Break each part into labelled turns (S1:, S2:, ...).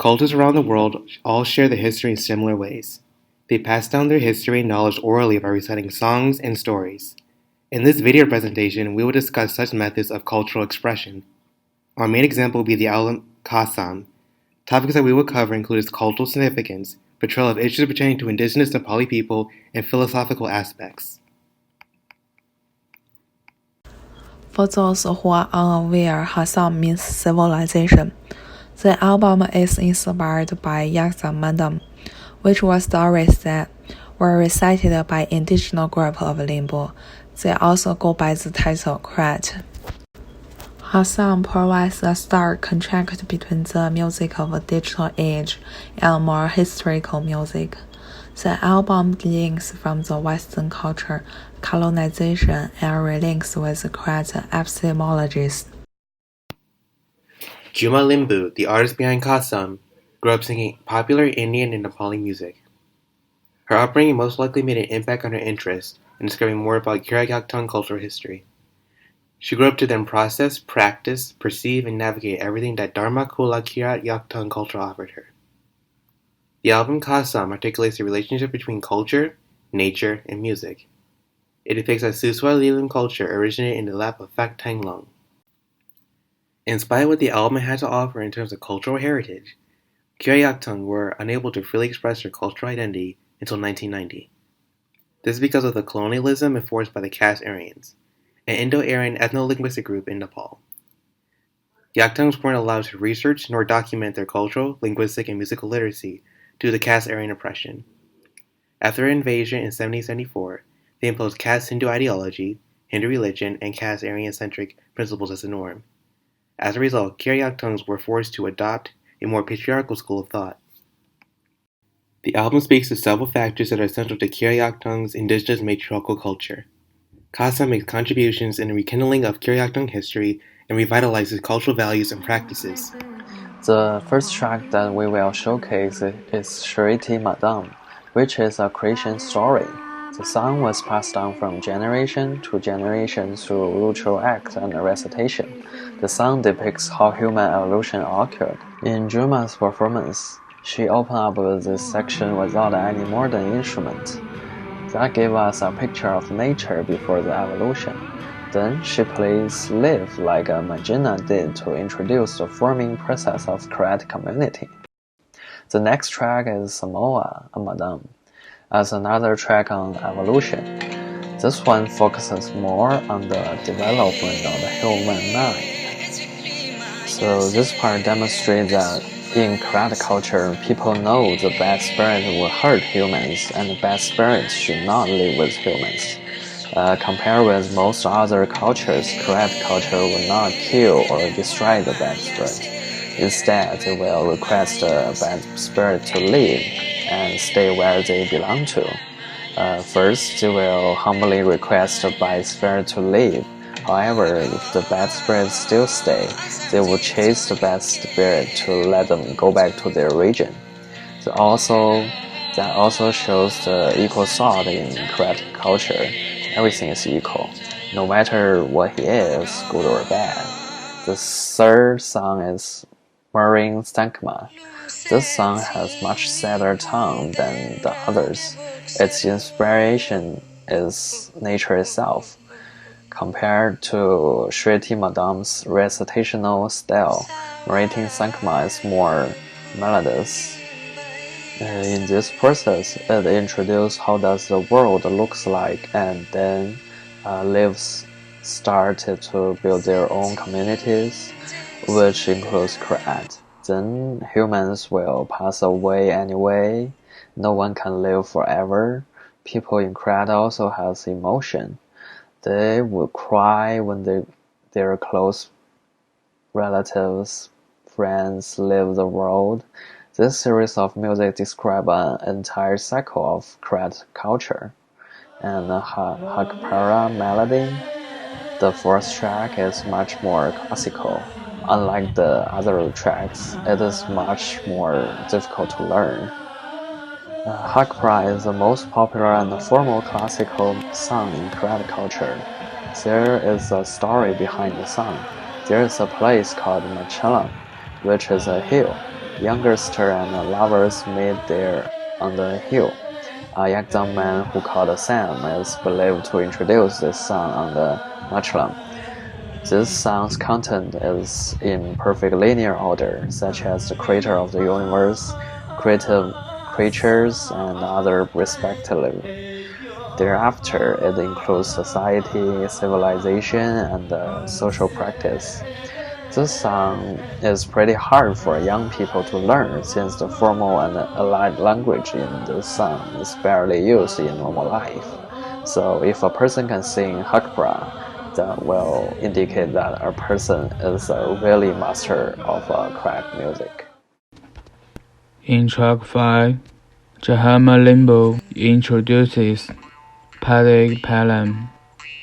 S1: Cultures around the world all share their history in similar ways. They pass down their history and knowledge orally by reciting songs and stories. In this video presentation, we will discuss such methods of cultural expression. Our main example will be the album Khaasaam. Topics that we will cover include its cultural significance, portrayal of issues pertaining to indigenous Nepali people, and philosophical aspects.
S2: For those who are unaware, Khaasaam means civilization. The album is inspired by Khaasaam, which were stories that were recited by indigenous group of Limbu. They also go by the title Krat. Khaasaam provides a stark contrast between the music of a digital age and more historical music. The album links from the Western culture, colonization, and relinks with Krat epistemologies.
S1: Juma Limbu, the artist behind Khaasaam, grew up singing popular Indian and Nepali music. Her upbringing most likely made an impact on her interest in discovering more about Kirat cultural history. She grew up to then process, practice, perceive, and navigate everything that Dharma Kula Kirat culture offered her. The album Khaasaam articulates the relationship between culture, nature, and music. It depicts how Suswa Lilim culture originated in the lap of Phak Tanglong. In spite of what the album had to offer in terms of cultural heritage, Kirat were unable to freely express their cultural identity until 1990. This is because of the colonialism enforced by the caste Aryans, an Indo-Aryan ethno-linguistic group in Nepal. Yaktangs weren't allowed to research nor document their cultural, linguistic, and musical literacy due to the caste Aryan oppression. After their invasion in 1774, they imposed caste Hindu ideology, Hindu religion, and caste Aryan-centric principles as the norm. As a result, Kirat were forced to adopt a more patriarchal school of thought. The album speaks to several factors that are essential to Kirat indigenous matriarchal culture. Khaasaam makes contributions in the rekindling of Kirat history and revitalizes cultural values and practices.
S3: The first track that we will showcase is Shriti Madam, which is a creation story. The song was passed down from generation to generation through ritual act and recitation. The song depicts how human evolution occurred. In Juma's performance, she opened up with this section without any modern instrument. That gave us a picture of nature before the evolution. Then she plays Live like Magina did to introduce the forming process of Kirat community. The next track is Samoa, a Madam, as another track on evolution. This one focuses more on the development of the human mind. So this part demonstrates that in Kirat culture, people know the bad spirit will hurt humans and the bad spirits should not live with humans. Compared with most other cultures, Kirat culture will not kill or destroy the bad spirit. Instead, they will request the bad spirit to live and stay where they belong to. First, they will humbly request the bad spirit to leave. However, if the bad spirits still stay, they will chase the bad spirit to let them go back to their region. That also shows the equal thought in Kirat culture. Everything is equal, no matter what he is, good or bad. The third song is Marine Sankma. This song has much sadder tone than the others. Its inspiration is nature itself. Compared to Shriti Madam's recitational style, Marine Sankma is more melodious. In this process, it introduces how does the world looks like, and then lives started to build their own communities, which includes Kirat. Then humans will pass away anyway. No one can live forever. People in Kirat also has emotion. They will cry when their close relatives, friends leave the world. This series of music describes an entire cycle of Kirat culture. And Hakpara melody, the fourth track is much more classical. Unlike the other tracks, it is much more difficult to learn. Hakpara is the most popular and formal classical song in Kirat culture. There is a story behind the song. There is a place called Machalam, which is a hill. youngster and lovers meet there on the hill. A young man who called Sam is believed to introduce this song on the Machalam. This song's content is in perfect linear order, such as the creator of the universe, creative creatures, and other respectively. Thereafter, it includes society, civilization, and social practice. This song is pretty hard for young people to learn since the formal and allied language in this song is barely used in normal life. So if a person can sing Hakbra, that will indicate that a person is a really master of crack music.
S4: In track 5, Jahama Limbu introduces Palek Palam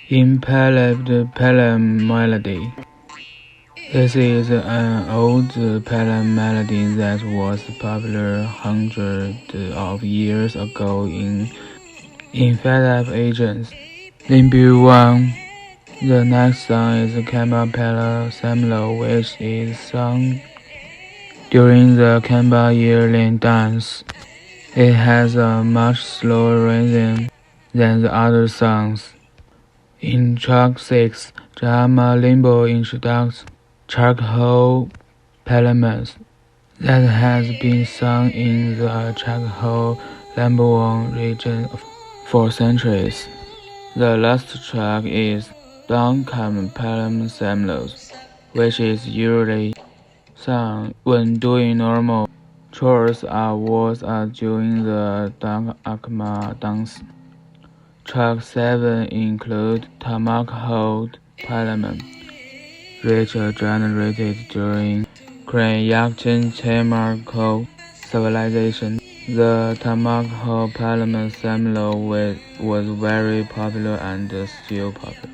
S4: in Palek Palam melody. This is an old Palam melody that was popular hundreds of years ago in Fadab agents. Limbu 1. The next song is Kamba Pala Samlo, which is sung during the Kamba yearling dance. It has a much slower rhythm than the other songs. In track 6, Jahama Limbo introduces charcoal parliaments that has been sung in the charcoal Lambuan region for centuries. The last track is Duncan Palam Samlos, which is usually sung when doing normal chores or was during the Dunk Akma dance. Track 7 includes Tamak Hold Parliament, which generated during Krayakchen Chamarko civilization. The Tamak Hold Parliament Samlo was very popular and still popular.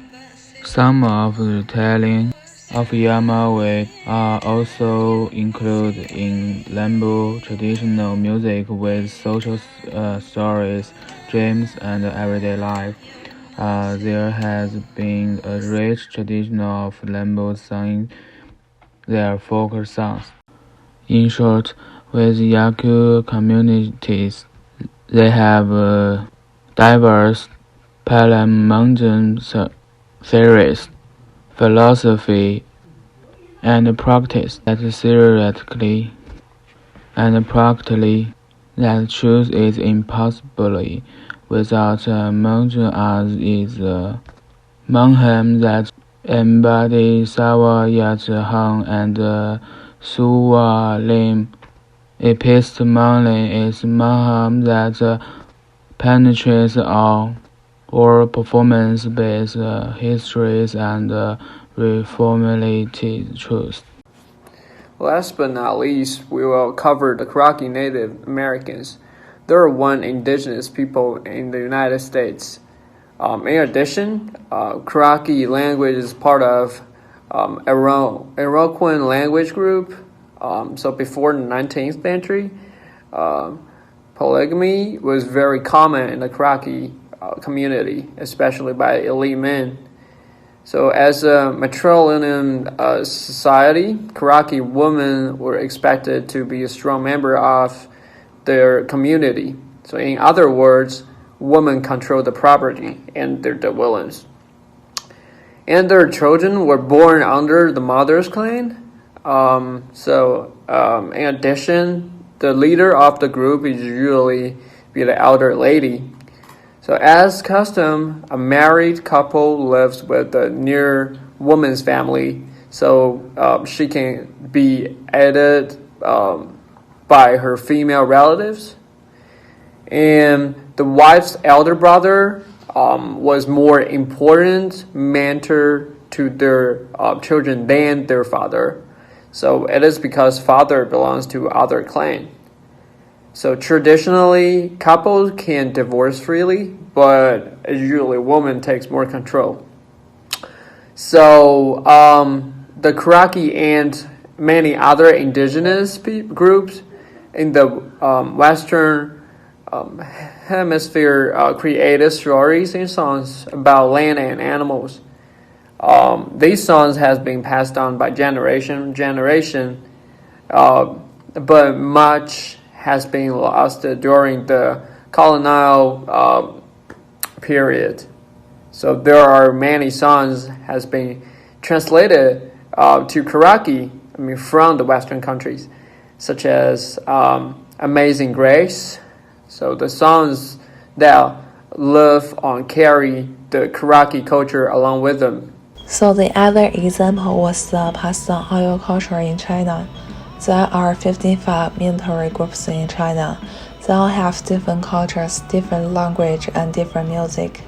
S4: Some of the telling of Yamawe are also included in Limbu traditional music with social stories, dreams, and everyday life. There has been a rich tradition of Limbu singing their folk songs. In short, with Yaku communities, they have diverse Palamongan theories, philosophy, and practice that theoretically and practically that truth is impossible without Monjan as is Manham that embody Sawa Yat Han and Suwa Lim. Epistemology is Maham that penetrates all or performance-based histories and reformulated truths.
S5: Last but not least, we will cover the Karachi Native Americans. There are one indigenous people in the United States. In addition, Karachi language is part of Iroquois language group. So before the 19th century, polygamy was very common in the Karachi community, especially by elite men. So as a matrilineal society, Karachi women were expected to be a strong member of their community. So in other words, women control the property and their dwellings. And their children were born under the mother's clan. In addition, the leader of the group is usually be the elder lady. So as custom, a married couple lives with the near woman's family, so she can be aided by her female relatives. And the wife's elder brother was more important mentor to their children than their father. So it is because father belongs to other clan. So traditionally, couples can divorce freely, but usually woman takes more control. So the Karachi and many other indigenous groups in the Western Hemisphere created stories and songs about land and animals. These songs has been passed on by generation. but much has been lost during the colonial period. So there are many songs has been translated to Karachi, from the Western countries, such as Amazing Grace. So the songs that live on carry the Karachi culture along with them.
S2: So the other example was the Pakistan oil culture in China. There are 55 military groups in China. They all have different cultures, different language, and different music.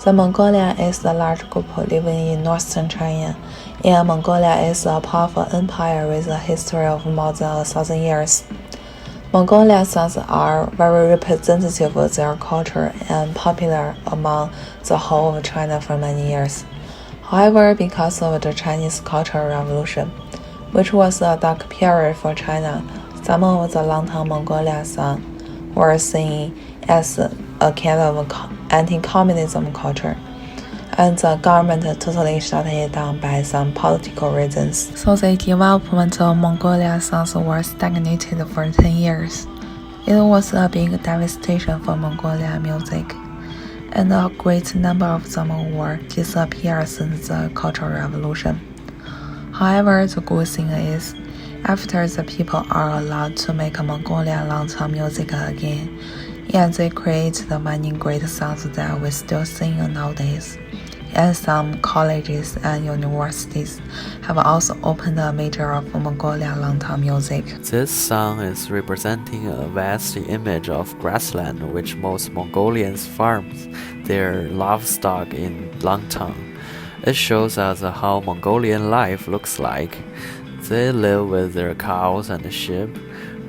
S2: The Mongolia is a large group living in northern China, and Mongolia is a powerful empire with a history of more than 1,000 years. Mongolian songs are very representative of their culture and popular among the whole of China for many years. However, because of the Chinese Cultural Revolution, which was a dark period for China, some of the long-time Mongolian songs were seen as a kind of anti-communism culture, and the government totally shut it down by some political reasons. So the development of Mongolian songs was stagnated for 10 years. It was a big devastation for Mongolian music, and a great number of them were disappeared since the Cultural Revolution. However, the good thing is, after the people are allowed to make Mongolian long-term music again, and they create the many great songs that we still sing nowadays. And some colleges and universities have also opened a major of Mongolian long-term music.
S3: This song is representing a vast image of grassland which most Mongolians farm their livestock in Langtang. It shows us how Mongolian life looks like. They live with their cows and sheep.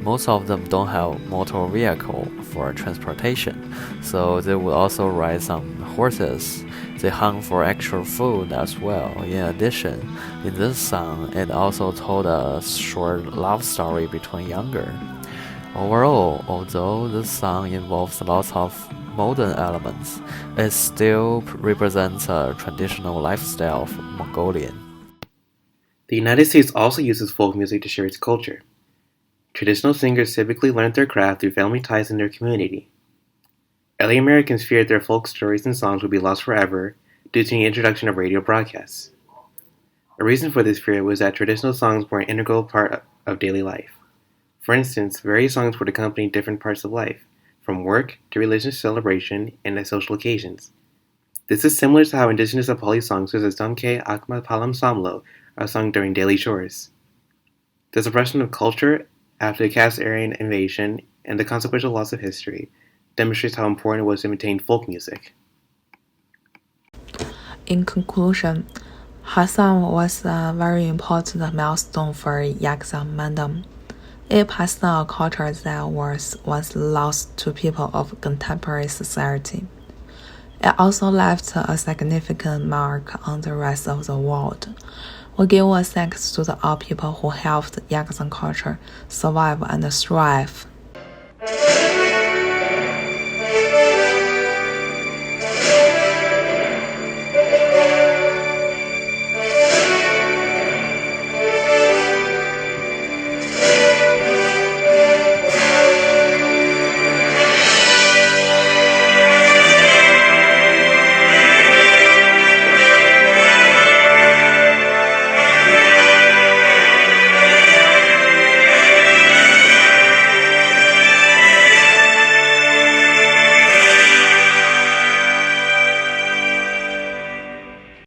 S3: Most of them don't have motor vehicle for transportation, so they will also ride some horses. They hunt for actual food as well. In addition, in this song, it also told a short love story between younger. Overall, although this song involves lots of modern elements, it still represents a traditional lifestyle of Mongolian.
S1: The United States also uses folk music to share its culture. Traditional singers typically learned their craft through family ties in their community. Early Americans feared their folk stories and songs would be lost forever due to the introduction of radio broadcasts. A reason for this fear was that traditional songs were an integral part of daily life. For instance, various songs would accompany different parts of life, from work to religious celebration and at social occasions. This is similar to how indigenous Nepali songs such as Damke Akma Palam Samlo are sung during daily chores. The suppression of culture after the Caste-Aryan invasion and the consequential loss of history demonstrates how important it was to maintain folk music.
S2: In conclusion, Khaasaam was a very important milestone for Yakzam Mandam. It passed on a culture that was once lost to people of contemporary society. It also left a significant mark on the rest of the world. We give a thanks to all people who helped Yakzan culture survive and thrive.